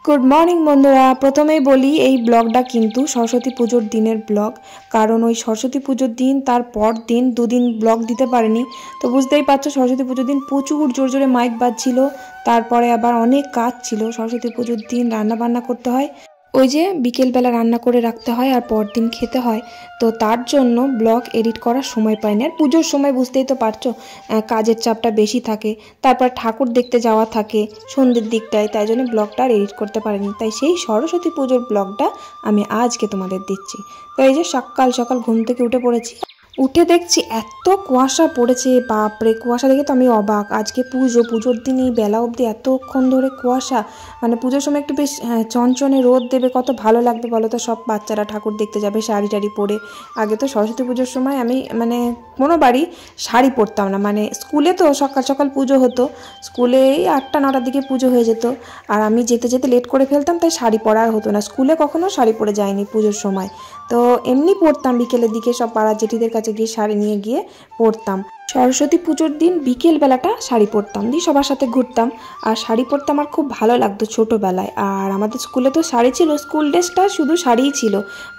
Good morning बंधुरा प्रथमेই বলি এই ব্লগটা কিন্তু সরস্বতী পূজোর দিনের ব্লগ কারণ ওই সরস্বতী পূজোর দিন তারপর দিন দুদিন ব্লগ দিতে পারিনি তো বুঝতেই পারছো সরস্বতী পূজোর দিন প্রচুর জোরে জোরে মাইক বাজছিল তারপরে আবার অনেক কাজ ছিল সরস্বতী পূজোর দিন রান্না বান্না করতে হয় ওই যে বিকেল বেলা রান্না করে রাখতে হয় আর পরদিন খেতে হয় তো তার জন্য ব্লগ এডিট করার সময় পাইনি আর পূজোর সময় বুঝতেই তো পারছো কাজের চাপটা বেশি থাকে তারপর ঠাকুর দেখতে যাওয়া থাকে সন্ধ্যের দিকটায় তাই জন্য ব্লগটা আর এডিট করতে পারিনি তাই সেই সরস্বতী পুজোর ব্লগটা আমি আজকে তোমাদের দিচ্ছি তো এই যে সকাল সকাল ঘুম থেকে উঠে পড়েছি উঠে দেখছি এত কুয়াশা পড়েছে বাপরে কুয়াশা দেখে তো আমি অবাক আজকে পুজোর দিনই বেলা অবধি এতক্ষণ ধরে কুয়াশা মানে পুজোর সময় একটু বেশ চনচনে রোদ দেবে কত ভালো লাগবে বলো তো সব বাচ্চারা ঠাকুর দেখতে যাবে শাড়ি টাড়ি পরে আগে তো সরস্বতী পুজোর সময় আমি মানে কোনো বাড়ি শাড়ি পরতাম না মানে স্কুলে তো সকাল সকাল পুজো হতো স্কুলে এই 8টা 9টার দিকে পুজো হয়ে যেত আর আমি যেতে যেতে লেট করে ফেলতাম তাই শাড়ি পরা আর হতো না স্কুলে কখনো শাড়ি পরে যায়নি পুজোর সময় তো এমনি পড়তাম বিকেলের দিকে সব পাড়ার জেঠিদের কাছে গিয়ে শাড়ি নিয়ে গিয়ে পরতাম সরস্বতী পুজোর দিন বিকেল বেলাটা শাড়ি পরতাম দিয়ে সবার সাথে ঘুরতাম আর শাড়ি পরতে আমার খুব ভালো লাগতো ছোটোবেলায় আর আমাদের স্কুলে তো শাড়ি ছিল স্কুল ড্রেসটা শুধু শাড়িই ছিল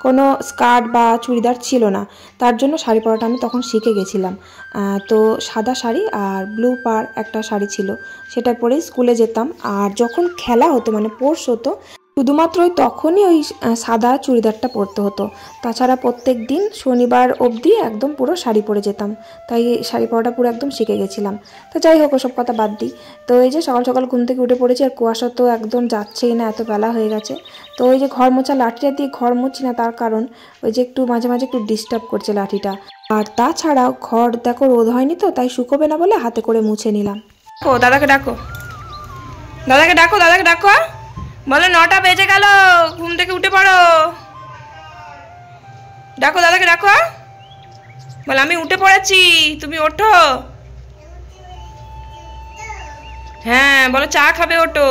কোনো স্কার্ট বা চুড়িদার ছিল না তার জন্য শাড়ি পরাটা আমি তখন শিখে গেছিলাম তো সাদা শাড়ি আর ব্লু পার একটা শাড়ি ছিল সেটা পরেই স্কুলে যেতাম আর যখন খেলা হতো মানে স্পোর্টস হতো শুধুমাত্র তখনই ওই সাদা চুড়িদারটা পরতে হতো তাছাড়া প্রত্যেক দিন শনিবার অবধি একদম পুরো শাড়ি পরে যেতাম তাই শাড়ি পরাটা পুরো একদম শিখে গেছিলাম তো যাই হোক ওসব কথা বাদ দিই তো এই যে সকাল সকাল ঘুম থেকে উঠে পড়েছি আর কুয়াশা তো একদম যাচ্ছেই না এত বেলা হয়ে গেছে তো ওই যে ঘর মোছা লাঠিটা দিয়ে ঘর মুছছি না তার কারণ ওই যে একটু মাঝে মাঝে একটু ডিস্টার্ব করছে লাঠিটা আর তাছাড়াও ঘর দেখো রোদ হয়নি তো তাই শুকোবে না বলে হাতে করে মুছে নিলাম ও দাদাকে ডাকো দাদাকে ডাকো দাদাকে ডাকো বলো 9টা বেজে গেল ঘুম থেকে উঠে পড়ো ডাকো দাদাকে ডাকো বলো আমি উঠে পড়েছি তুমি ওঠো হ্যাঁ বলো চা খাবে ওঠো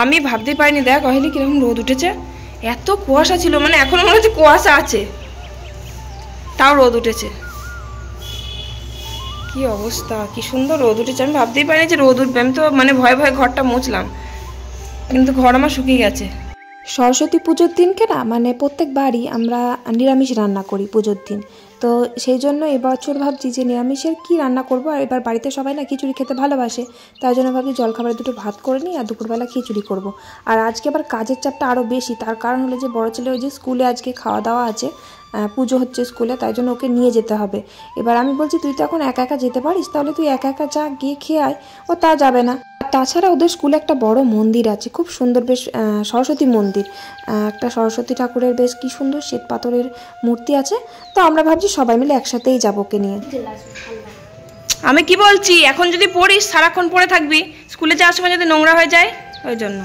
আমি ভাবতে পারিনি দেখ অহেলি কিরকম রোদ উঠেছে এত কুয়াশা ছিল মানে এখনো মনে হচ্ছে কুয়াশা আছে তাও রোদ উঠেছে কি অবস্থা কি সুন্দর রোদ উঠেছে আমি ভাবতেই পারিনি যে রোদ উঠবে আমি তো মানে ভয়ে ভয়ে ঘরটা মুছলাম কিন্তু ঘর আমার শুকিয়ে গেছে সরস্বতী পুজোর দিনকে না মানে প্রত্যেক বাড়ি আমরা নিরামিষ রান্না করি পুজোর দিন তো সেই জন্য এবছর ভাবছি যে নিরামিষের কি রান্না করব আর এবার বাড়িতে সবাই না খিচুড়ি খেতে ভালোবাসে তাই জন্য ভাবছি জলখাবারে দুটো ভাত করে নিই আর দুপুরবেলা খিচুড়ি করব আর আজকে আবার কাজের চাপটা আরও বেশি তার কারণ হলো যে বড় ছেলে ওই যে স্কুলে আজকে খাওয়া দাওয়া আছে পুজো হচ্ছে স্কুলে তাই জন্য ওকে নিয়ে যেতে হবে এবার আমি বলছি তুই তো এখন একা একা যেতে পারিস তাহলে তুই একা একা যা গিয়ে খেয়ে আয় ও তা যাবে না তাছাড়া ওদের স্কুলে একটা বড় মন্দির আছে খুব সুন্দর বেশ সরস্বতী মন্দির একটা সরস্বতী ঠাকুরের বেশ কি সুন্দর শ্বেত পাথরের মূর্তি আছে তো আমরা ভাবছি সবাই মিলে একসাথেই যাবো ওকে নিয়ে আমি কি বলছি এখন যদি পড়িস সারাক্ষণ পড়ে থাকবি স্কুলে যাওয়ার সময় যদি নোংরা হয়ে যায় ওই জন্য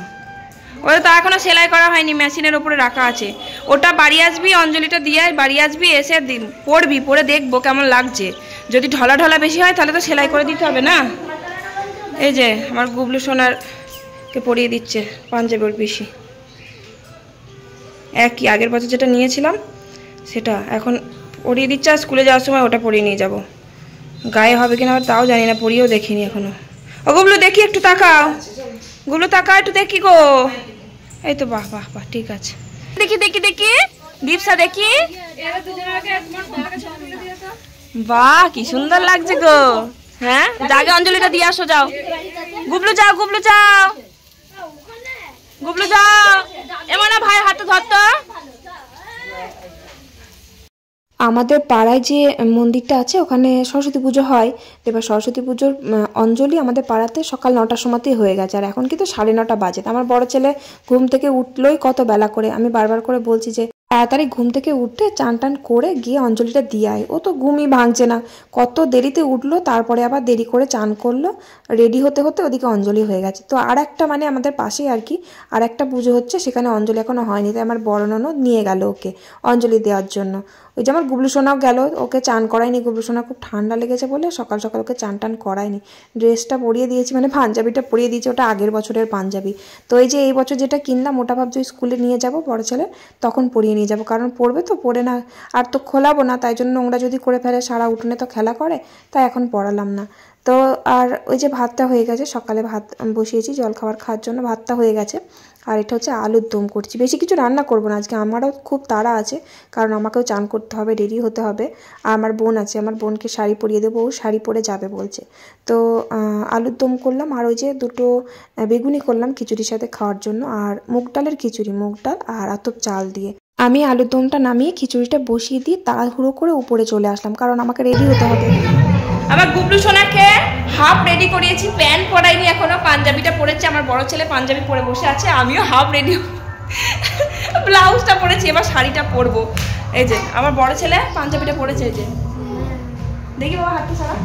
ওটা তো এখনো সেলাই করা হয়নি মেশিনের ওপরে রাখা আছে ওটা বাড়ি আসবি অঞ্জলিটা দিয়ে বাড়ি আসবি এসে পড়বি পড়ে দেখবো কেমন লাগছে যদি ঢলা ঢলা বেশি হয় তাহলে তো সেলাই করে দিতে হবে না এই যে আমার গুবলু সোনারকে পরিয়ে দিচ্ছে পাঞ্জাবির পিসি একই আগের বছর যেটা নিয়েছিলাম সেটা এখন পরিয়ে দিচ্ছে আর স্কুলে যাওয়ার সময় ওটা পরিয়ে নিয়ে যাব গায়ে হবে কিনা আবার তাও জানি না পরিয়েও দেখিনি এখনো ও গুবলু দেখি একটু তাকাও গুবলু তাকাও একটু দেখি গো এই তো বাহ বাহ বাহ ঠিক আছে দেখি দেখি দেখি দীপসা দেখি বাহ কি সুন্দর লাগছে গো হ্যাঁ জাগে অঞ্জলিটা দিয়ে আসো যাও গুবলু যাও গুবলু যাও গুবলু যাও এমন না ভাই হাতে ধরতো আমাদের পাড়ায় যে মন্দিরটা আছে ওখানে সরস্বতী পুজো হয়। এবার সরস্বতী পুজোর অঞ্জলি আমাদের পাড়াতে সকাল 9টার সময়তেই হয়ে গেছে, আর এখন কিন্তু 9:30 বাজে। আমার বড় ছেলে ঘুম থেকে উঠলোই কত বেলা করে, আমি বারবার করে বলছি যে তাড়াতাড়ি ঘুম থেকে উঠে চান টান করে গিয়ে অঞ্জলিটা দিয়ে আয়। ও তো ঘুমই ভাঙছে না, কত দেরিতে উঠলো, তারপরে আবার দেরি করে চান করলো, রেডি হতে হতে ওদিকে অঞ্জলি হয়ে গেছে। তো আর একটা মানে আমাদের পাশেই আর কি আর একটা পুজো হচ্ছে, সেখানে অঞ্জলি এখনো হয়নি, তাই আমার বড় ননদ নিয়ে গেল ওকে অঞ্জলি দেওয়ার জন্য। ওই যে আমার গুবলু সোনাও গেল, ওকে চান করায়নি, গুবলু সোনা খুব ঠান্ডা লেগেছে বলে সকাল সকাল ওকে চান টান করায়নি। ড্রেসটা পরিয়ে দিয়েছি, মানে পাঞ্জাবিটা পরিয়ে দিয়েছি, ওটা আগের বছরের পাঞ্জাবি। তো এই যে এই বছর যেটা কিনলাম ওটা ভাবছি স্কুলে নিয়ে যাব বড় ছেলে, তখন পরিয়ে নিয়ে যাব, কারণ পরবে তো, পরে না আর তো খোলাবো না, তাই জন্য নোংরা যদি করে ফেলে, সারা উঠোনে তো খেলা করে, তাই এখন পরালাম না। তো আর ওই যে ভাতটা হয়ে গেছে, সকালে ভাত বসিয়েছি জলখাবার খাওয়ার জন্য, ভাতটা হয়ে গেছে। আর এটা হচ্ছে আলুর দম করছি, বেশি কিছু রান্না করবো না আজকে, আমারও খুব তাড়া আছে, কারণ আমাকেও চান করতে হবে, রেডি হতে হবে। আর আমার বোন আছে, আমার বোনকে শাড়ি পরিয়ে দেবো, ও শাড়ি পরে যাবে বলছে। তো আলুর দম করলাম, আর ওই যে দুটো বেগুনি করলাম খিচুড়ির সাথে খাওয়ার জন্য, আর মুগ ডালের খিচুড়ি, মুগ ডাল আর আতপ চাল দিয়ে। আমি আলুর দমটা নামিয়ে খিচুড়িটা বসিয়ে দিয়ে তাড়াহুড়ো করে উপরে চলে আসলাম, কারণ আমাকে রেডি হতে হবে। আমার গুবলু সোনাকে হাফ রেডি করিয়েছি, প্যান্ট পরাইনি এখনো, পাঞ্জাবিটা পরেছে। আমার বড় ছেলে পাঞ্জাবি পরে বসে আছে, আমিও হাফ রেডি, ব্লাউজটা পরেছি, এবার শাড়িটা পরবো। এই যে আমার বড় ছেলে পাঞ্জাবিটা পরেছে, এই যে দেখি বাবা হাতটা ছাড়া,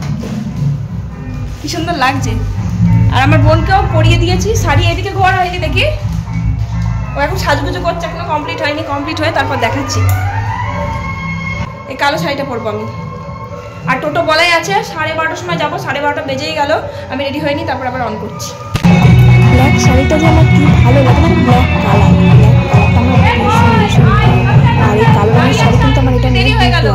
কি সুন্দর লাগছে। আর আমার বোনকেও পরিয়ে দিয়েছি শাড়ি, এদিকে ঘর হয়নি, দেখি ও এখন সাজগুজো করছে, এখনো কমপ্লিট হয়নি, কমপ্লিট হয়ে তারপর দেখাচ্ছি। এই কালো শাড়িটা পরবো আমি। আর টোটো বলাই আছে 12:30টার সময় যাবো, 12:30 বেজেই গেল, আমি রেডি হয়নি, তারপর আবার অন করছি। ব্ল্যাক শাড়িটা যে আমার কি ভালো লাগে, মানে ব্ল্যাক কালার, ব্ল্যাক কালারটা আমার ভীষণ ভালো। আর এই কালো রঙের শাড়ি কিন্তু আমার এটা নিয়ে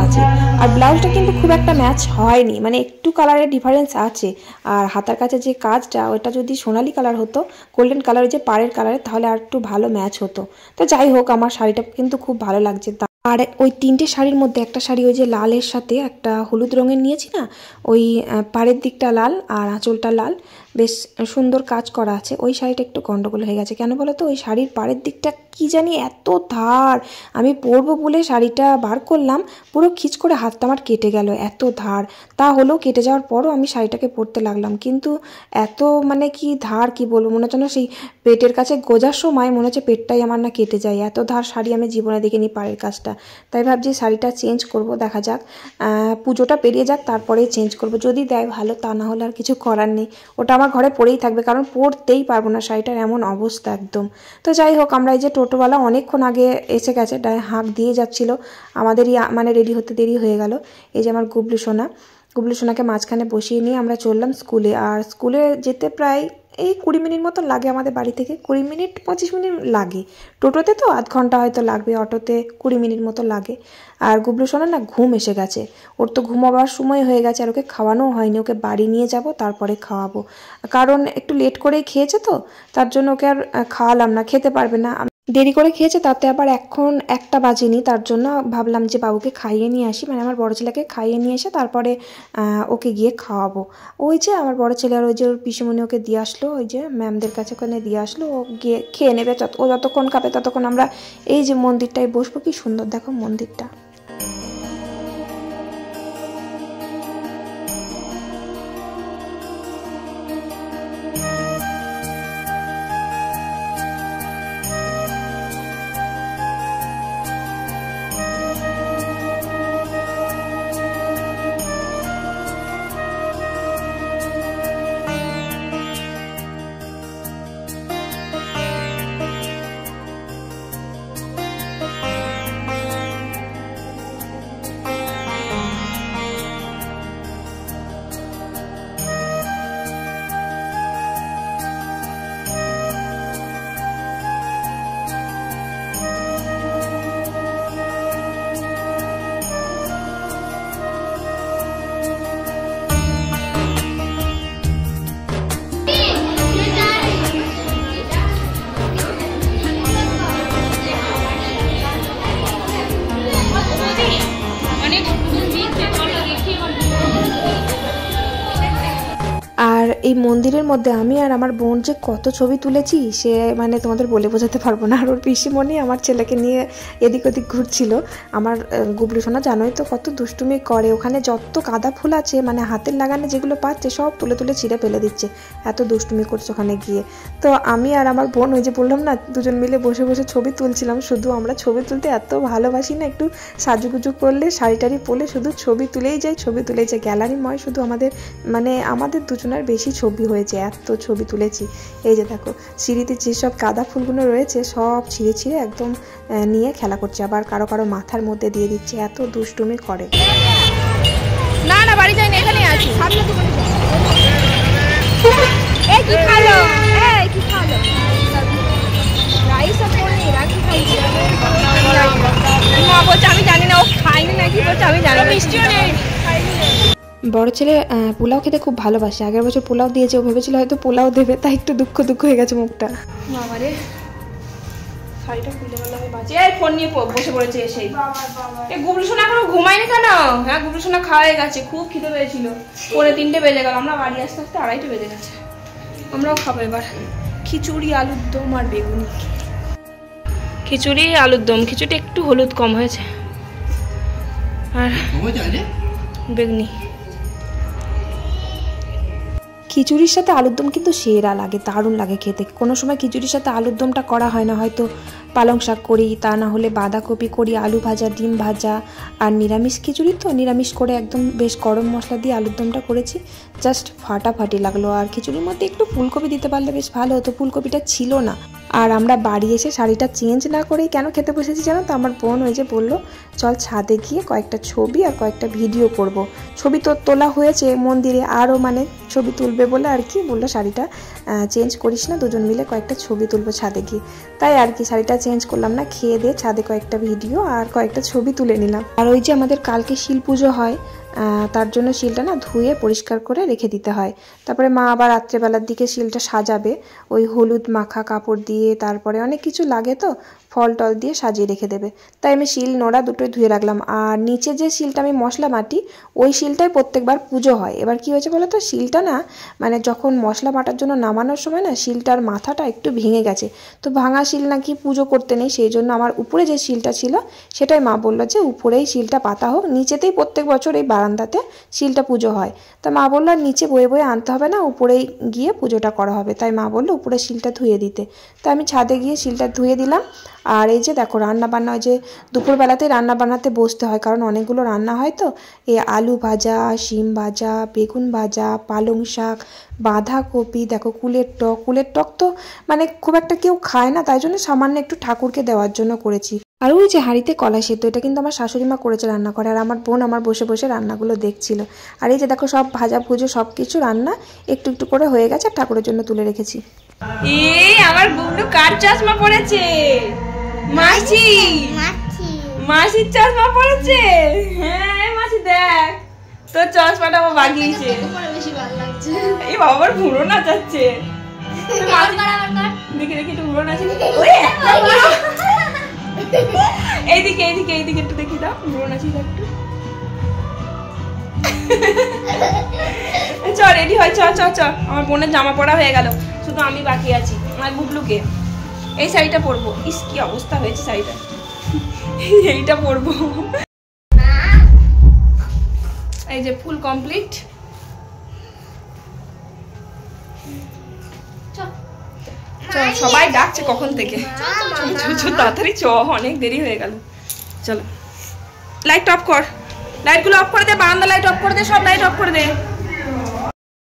আছে। আর ব্লাউজটা কিন্তু খুব একটা ম্যাচ হয়নি, মানে একটু কালারের ডিফারেন্স আছে। আর হাতার কাছে যে কাজটা, ওটা যদি সোনালি কালার হতো, গোল্ডেন কালার, যে পাড়ের কালারে, তাহলে আর একটু ভালো ম্যাচ হতো। তো যাই হোক, আমার শাড়িটা কিন্তু খুব ভালো লাগছে। আর ওই 3টে শাড়ির মধ্যে একটা শাড়ি ওই যে লালের সাথে একটা হলুদ রঙের নিয়েছি না, ওই পাড়ের দিকটা লাল আর আঁচলটা লাল, বেশ সুন্দর কাজ করা আছে। ওই শাড়িটা একটু গন্ডগোল হয়ে গেছে, কেন বলো তো, ওই শাড়ির পাড়ের দিকটা কি জানি এত ধার, আমি পরবো বলে শাড়িটা বার করলাম, পুরো খিচ করে হাতটা আমার কেটে গেল, এত ধার। তা হলেও কেটে যাওয়ার পরও আমি শাড়িটাকে পরতে লাগলাম, কিন্তু এত মানে কি ধার, কি বলবো, মনে হচ্ছে না সেই পেটের কাছে গোজার সময় মনে হচ্ছে পেটটাই আমার না কেটে যায়, এত ধার শাড়ি আমি জীবনে দেখিনি পাড়ের কাজটা। তাই ভাবছি শাড়িটা চেঞ্জ করব, দেখা যাক, পুজোটা পেরিয়ে যাক, তারপরেই চেঞ্জ করব, যদি দেয় ভালো, তা না হলে আর কিছু করার নেই, ওটা আমার ঘরে পরেই থাকবে, কারণ পরতেই পারবো না, শাড়িটার এমন অবস্থা একদম। তো যাই হোক, আমরা এই যে টোটোওয়ালা অনেকক্ষণ আগে এসে গেছে, হাঁক দিয়ে যাচ্ছিল, আমাদেরই মানে রেডি হতে দেরি হয়ে গেল। এই যে আমার গুবলু সোনাকে মাঝখানে বসিয়ে নিয়ে আমরা চললাম স্কুলে। আর স্কুলে যেতে প্রায় এই 20 মিনিট মতো লাগে আমাদের বাড়ি থেকে, 20 মিনিট 25 মিনিট লাগে, টোটোতে তো আধ ঘন্টা হয়তো লাগবে, অটোতে 20 মিনিট মতো লাগে। আর গুবলু সোনা না ঘুম এসে গেছে, ওর তো ঘুমাবার সময় হয়ে গেছে, আর ওকে খাওয়ানোও হয়নি, ওকে বাড়ি নিয়ে যাব তারপরে খাওয়াবো, কারণ একটু লেট করেই খেয়েছে, তো তার জন্য ওকে আর খাওয়ালাম না, খেতে পারবে না, দেরি করে খেয়েছে, তাতে আবার এখন 1টা বাজেনি, তার জন্য ভাবলাম যে বাবুকে খাইয়ে নিয়ে আসি, মানে আমার বড় ছেলেকে খাইয়ে নিয়ে এসে তারপরে ওকে গিয়ে খাওয়াবো। ওই যে আমার বড় ছেলে আর ওই যে ওর পিসিমণি ওকে দিয়ে আসলো, ওই যে ম্যামদের কাছে ওখানে দিয়ে আসলো, ও গিয়ে খেয়ে নেবে, ও যতক্ষণ খাবে ততক্ষণ আমরা এই যে মন্দিরটায় বসবো, কি সুন্দর দেখো মন্দিরটা। এই মন্দিরের মধ্যে আমি আর আমার বোন যে কত ছবি তুলেছি সে মানে তোমাদের বলে বোঝাতে পারবো না। আর ওর পিসিমণি আমার ছেলেকে নিয়ে এদিক ওদিক ঘুরছিল। আমার গুবলু সোনা জানোই তো কত দুষ্টুমি করে, ওখানে যত কাদা ফুল আছে মানে হাতের লাগানে যেগুলো পাচ্ছে সব তুলে তুলে ছিঁড়ে ফেলে দিচ্ছে, এত দুষ্টুমি করছে ওখানে গিয়ে। তো আমি আর আমার বোন ওই যে বললাম না দুজন মিলে বসে বসে ছবি তুলছিলাম। শুধু আমরা ছবি তুলতে এত ভালোবাসি না, একটু সাজুগুজু করলে শাড়ি টাড়ি পরলে শুধু ছবি তুলেই যায়, ছবি তুলেই যায়। গ্যালারিময় শুধু আমাদের দুজনের বেশি ছবি হয়েছে, এত ছবি তুলেছি। এই যে দেখো সিঁড়িতে যেসব কাদা ফুলগুলো রয়েছে সব ছিঁড়ে ছিঁড়ে একদম নিয়ে খেলা করছে, আবার কারো কারো মাথার মধ্যে দিয়ে দিচ্ছে, এত দুষ্টুমি করে। না না বাড়ি যাই না, এখানে আছি। সামনে দোকানে এই কি খালো, এই কি খালো? রাইস আর পনির রাখি খাইছি। মা বলছে আমি জানি না ও খাইনি নাকি, বলছে আমি জানি না। মিষ্টিও নেই। বড় ছেলে পোলাও খেতে খুব ভালোবাসে, আগের বছর পোলাও দিয়েছে, ও ভেবেছিল হয়তো পোলাও দেবে, তাই একটু দুঃখ হয়ে গেছে মুখটা। বাবারে শাড়িটা খুলে গেল, আমি বাঁচি। এই ফোন নিয়ে বসে পড়েছে এসেই। এই গুবলু সোনা এখনো ঘুমায়নি কেন? হ্যাঁ গুবলু সোনা খাওয়া হয়ে গেছে, খুব খিদে পেয়েছিল। 3:30 বেজে গেল, আমরা বাড়ি আসতে আসতে 2:30 বেজে গেছে। আমরাও খাবো এবার খিচুড়ি, আলুর দম আর বেগুনি। খিচুড়ি আলুর দম, খিচুড়ি একটু হলুদ কম হয়েছে আর বেগুনি। খিচুড়ির সাথে আলুর দম কিন্তু সেরা লাগে, দারুণ লাগে খেতে। কোনো সময় খিচুড়ির সাথে আলুর দমটা করা হয় না, হয়তো পালং শাক করি, তা না হলে বাঁধাকপি করি, আলু ভাজা, ডিম ভাজা। আর নিরামিষ খিচুড়ি তো নিরামিষ করে একদম বেশ গরম মশলা দিয়ে আলুর দমটা করেছি, জাস্ট ফাটাফাটি লাগলো। আর খিচুড়ির মধ্যে একটু ফুলকপি দিতে পারলে বেশ ভালো হতো, ফুলকপিটা ছিল না। আর আমরা বাড়ি এসে শাড়িটা চেঞ্জ না করেই কেন খেতে বসেছি জানো তো? আমার বোন ওই যে বললো চল ছাদে গিয়ে কয়েকটা ছবি আর কয়েকটা ভিডিও করব। ছবি তো তোলা হয়েছে মন্দিরে, আরও মানে ছবি তুলবে বলে আর কি বললো শাড়িটা চেঞ্জ করিস না, দুজন মিলে কয়েকটা ছবি তুলবো ছাদে গিয়ে। তাই আর কি শাড়িটা চেঞ্জ করলাম না, খেয়ে দিয়ে ছাদে কয়েকটা ভিডিও আর কয়েকটা ছবি তুলে নিলাম। আর ওই যে আমাদের কালকে শিল পুজো হয়, তার জন্য শিলটা না ধুয়ে পরিষ্কার করে রেখে দিতে হয়। তারপরে মা আবার রাত্রেবেলার দিকে শিলটা সাজাবে ওই হলুদ মাখা কাপড় দিয়ে, তারপরে অনেক কিছু লাগে তো ফল টল দিয়ে সাজিয়ে রেখে দেবে। তাই আমি শিল নোড়া দুটোই ধুয়ে রাখলাম। আর নিচে যে শিলটা আমি মশলা বাটি, ওই শিলটাই প্রত্যেকবার পুজো হয়। এবার কি হয়েছে বলো তো, শিলটা না মানে যখন মশলা বাটার জন্য নামানোর সময় না শিলটার মাথাটা একটু ভেঙে গেছে। তো ভাঙা শিল নাকি পুজো করতে নেই, সেই জন্য আমার উপরে যে শিলটা ছিল সেটাই মা বললো যে উপরেই শিলটা পাতা হোক, নিচেতেই প্রত্যেক বছর এই বারান্দাতে শিলটা পুজো হয়। তা মা বললো নিচে বয়ে বয়ে আনতে হবে না, উপরেই গিয়ে পুজোটা করা হবে। তাই মা বললো উপরে শিলটা ধুয়ে দিতে। তাই আমি ছাদে গিয়ে শিলটা ধুয়ে দিলাম। আর এই যে দেখো রান্না বান্না, ওই যে দুপুরবেলাতেই রান্না বান্নাতে বসতে হয়, কারণ অনেকগুলো রান্না হয় তো। এই আলু ভাজা, শিম ভাজা, বেগুন ভাজা, পালং শাক, বাঁধাকপি, দেখো কুলের টক তো মানে খুব একটা কেউ খায় না, তাই জন্য সামান্য একটু ঠাকুরকে দেওয়ার জন্য করেছি। আর ওই যে হাঁড়িতে কলা সেদ্ধ, এটা কিন্তু আমার শাশুড়ি মা করেছে রান্না করে, আর আমার বোন আমার বসে বসে রান্নাগুলো দেখছিল। আর এই যে দেখো সব ভাজা ভুজো সব কিছু রান্না একটু একটু করে হয়ে গেছে, আর ঠাকুরের জন্য তুলে রেখেছি। এই আমার গুবলু কার চশমা পড়েছে? মাসি, মাসির চশমা পড়েছে। হ্যাঁ মাসি দেখ তোর চশমাটা আমার বাগিয়েছে। এই বাবার ভুঁড়ো নাচাচ্ছে, দেখি দেখি একটু ভুঁড়ো নাচি। এইদিকে এইদিকে এইদিকে একটু দেখি দাও, ভুঁড়ো নাচি একটু। চ রেডি হয়, চ চ চ। আমার বোনের জামা পরা হয়ে গেল, শুধু আমি বাকি আছি। আমার গুবলুকে এই শাড়িটা পরবো। ইস কি অবস্থা হয়েছে শাড়িটা, এইটা পরবো। এই যে ফুল কমপ্লিট। সবাই ডাকছে কখন থেকে, তাড়াতাড়ি চ, অনেক দেরি হয়ে গেল। চলো লাইট অফ কর, লাইটগুলো অফ করে দে, বারান্দা লাইট অফ করে দে, সব লাইট অফ করে দে।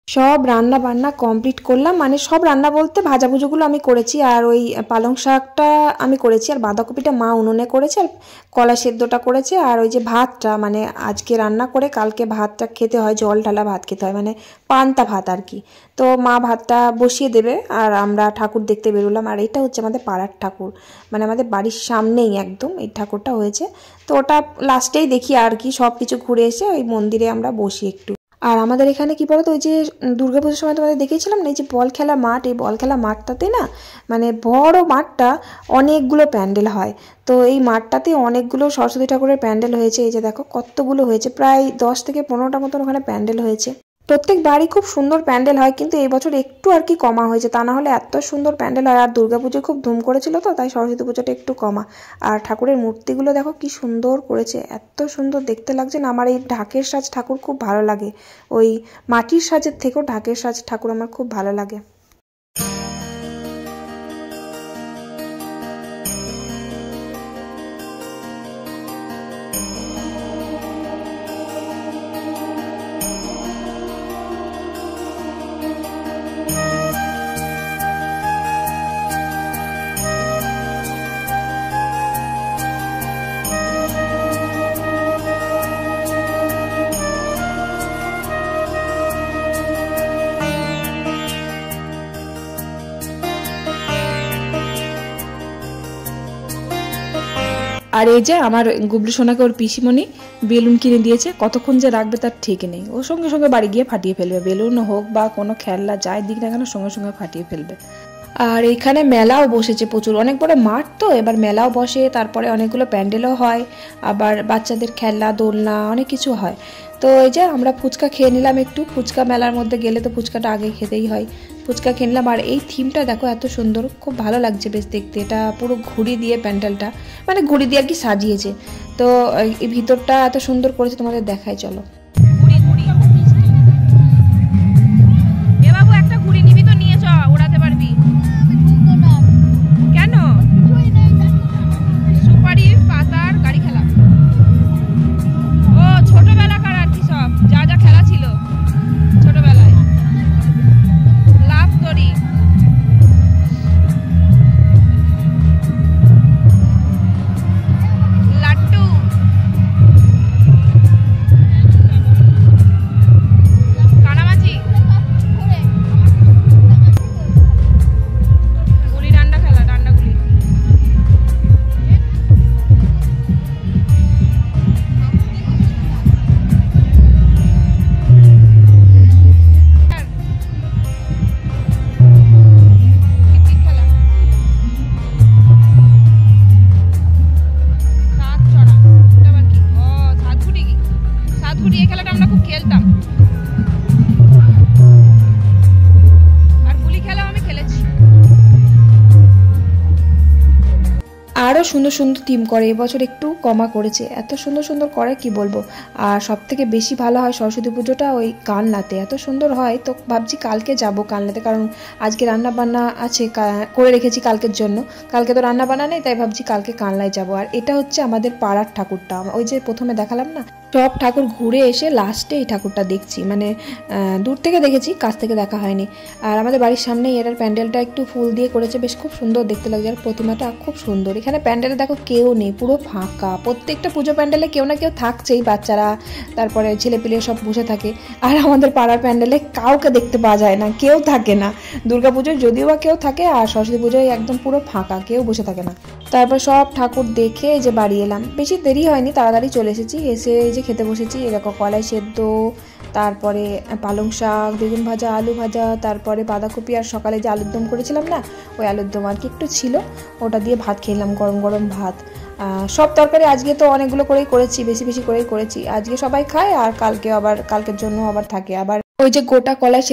সব রান্না বান্না কমপ্লিট করলাম, মানে সব রান্না বলতে ভাজাভুজোগুলো আমি করেছি, আর ওই পালং শাকটা আমি করেছি, আর বাঁধাকপিটা মা উনুনে করেছে, আর কলা সেদ্ধটা করেছে। আর ওই যে ভাতটা মানে আজকে রান্না করে কালকে ভাতটা খেতে হয়, জল ঢালা ভাত খেতে হয়, মানে পান্তা ভাত আর কি। তো মা ভাতটা বসিয়ে দেবে, আর আমরা ঠাকুর দেখতে বেরোলাম। আর এটা হচ্ছে আমাদের পাড়ার ঠাকুর, মানে আমাদের বাড়ির সামনেই একদম এই ঠাকুরটা হয়েছে। তো ওটা লাস্টেই দেখি আর কি, সব কিছু ঘুরে এসে ওই মন্দিরে আমরা বসি একটু। আর আমাদের এখানে কি বলতো, ওই যে দুর্গাপুজোর সময় তোমাদের দেখেছিলাম না, এই যে বল খেলা মাঠ, এই বল খেলা মাঠটাতে না মানে বড় মাঠটা অনেকগুলো প্যান্ডেল হয়। তো এই মাঠটাতে অনেকগুলো সরস্বতী ঠাকুরের প্যান্ডেল হয়েছে। এই যে দেখো কতগুলো হয়েছে, প্রায় 10 থেকে 15টা মতন ওখানে প্যান্ডেল হয়েছে। প্রত্যেক বাড়ি খুব সুন্দর প্যান্ডেল হয়, কিন্তু এই বছর একটু আর কি কমা হয়েছে, তা না হলে এত সুন্দর প্যান্ডেল হয়। আর দুর্গাপুজোয় খুব ধুম করেছিল তো, তাই সরস্বতী পুজোটা একটু কমা। আর ঠাকুরের মূর্তিগুলো দেখো কি সুন্দর করেছে, এত সুন্দর দেখতে লাগছে না। আমার এই ঢাকের সাজ ঠাকুর খুব ভালো লাগে, ওই মাটির সাজের থেকেও ঢাকের সাজ ঠাকুর আমার খুব ভালো লাগে। আর এই যে আমার গুবলু সোনাকে ওর পিসিমণি বেলুন কিনে দিয়েছে, কতক্ষণ যে রাখবে তার ঠিক নেই। ও সঙ্গে সঙ্গে বাড়ি গিয়ে ফাটিয়ে ফেলবে, বেলুন হোক বা কোনো খেলনা যাই দিক না কেন সঙ্গে সঙ্গে ফাটিয়ে ফেলবে। আর এখানে মেলাও বসেছে প্রচুর, অনেক বড় মাঠ তো, এবার মেলাও বসে, তারপরে অনেকগুলো প্যান্ডেলও হয়, আবার বাচ্চাদের খেলনা দোলনা অনেক কিছু হয়। তো এই যে আমরা ফুচকা খেয়ে নিলাম একটু, ফুচকা মেলার মধ্যে গেলে তো ফুচকাটা আগে খেতেই হয়, ফুচকা খেয়ে নিলাম। আর এই থিমটা দেখো এত সুন্দর, খুব ভালো লাগছে বেশ দেখতে। এটা পুরো ঘুড়ি দিয়ে প্যান্ডেলটা, মানে ঘুড়ি দিয়ে আর কি সাজিয়েছে। তো এই ভিতরটা এত সুন্দর করেছে, তোমাদের দেখাই চলো। একটা ঘুড়ি নিবি তো নিয়ে চ, ওড়াতে পারবি কেন? সুপারি পাতার গাড়ি খেলা, ও ছোটবেলাকার আর কি, সব যা যা খেলা ছিল ছোটবেলায়। লাভ দড়ি, লাট্টু, কানামাছি, গুলি ডান্ডা খেলা, ডান্ডা গুলি। এই খেলাটা আমরা খুব খেলতাম, আর গুলি খেলাও আমি খেলেছি। আরও সুন্দর সুন্দর থিম করে, এবছর একটু কমা করেছে, এত সুন্দর সুন্দর করে কি বলবো। আর সব থেকে বেশি ভালো হয় সরস্বতী পুজোটা ওই কালনাতে, এত সুন্দর হয়। তো ভাবছি কালকে যাব কালনাতে, কারণ আজকে রান্না বান্না আছে, করে রেখেছি কালকের জন্য। কালকে তো রান্না বান্না নেই, তাই ভাবছি কালকে কালনায় যাব। আর এটা হচ্ছে আমাদের পাড়ার ঠাকুরটা, ওই যে প্রথমে দেখালাম না, সব ঠাকুর ঘুরে এসে লাস্টে এই ঠাকুরটা দেখছি, মানে দূর থেকে দেখেছি, কাছ থেকে দেখা হয়নি। আর আমাদের বাড়ির সামনেই এটার প্যান্ডেলটা একটু ফুল দিয়ে করেছে, বেশ খুব সুন্দর দেখতে লাগছে। আর প্রতিমাটা খুব সুন্দর। এখানে প্যান্ডেলে দেখো কেউ নেই, পুরো ফাঁকা। প্রত্যেকটা পুজো প্যান্ডেলে কেউ না কেউ থাকছেই, বাচ্চারা তারপরে ছেলেপিলে সব বসে থাকে। আর আমাদের পাড়ার প্যান্ডেলে কাউকে দেখতে পাওয়া যায় না, কেউ থাকে না। দুর্গাপুজোয় যদিও বা কেউ থাকে, আর সরস্বতী পুজোয় একদম পুরো ফাঁকা, কেউ বসে থাকে না। তারপর সব ঠাকুর দেখে এই যে বাড়ি এলাম, বেশি দেরি হয়নি, তাড়াতাড়ি চলে এসেছি। এসে এই যে খেতে বসেছি, এরকম কলাই সেদ্ধ, তারপরে পালং শাক, বেগুন ভাজা, আলু ভাজা, তারপরে বাঁধাকপি, আর সকালে যে আলুর দম করেছিলাম না, ওই আলুর দম আর কি একটু ছিল, ওটা দিয়ে ভাত খেলাম, গরম গরম ভাত। সব তরকারি আজকে তো অনেকগুলো করেই করেছি, বেশি বেশি করেই করেছি। আজকে সবাই খায়, আর কালকে আবার কালকের জন্য আবার থাকে। আবার ওই যে গোটা কলাই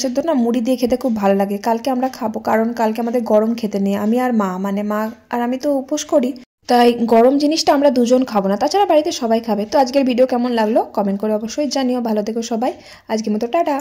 সেদ্ধ না মুড়ি দিয়ে খেতে খুব ভালো লাগে। কালকে আমরা খাবো, কারণ কালকে আমাদের গরম খেতে নেই। আমি আর মা, মানে মা আর আমি তো উপোস করি, তাই গরম জিনিসটা আমরা দুজন খাবো না, তাছাড়া বাড়িতে সবাই খাবে। তো আজকের ভিডিও কেমন লাগলো কমেন্ট করে অবশ্যই জানিও। ভালো থেকো সবাই, আজকের মতো টাটা।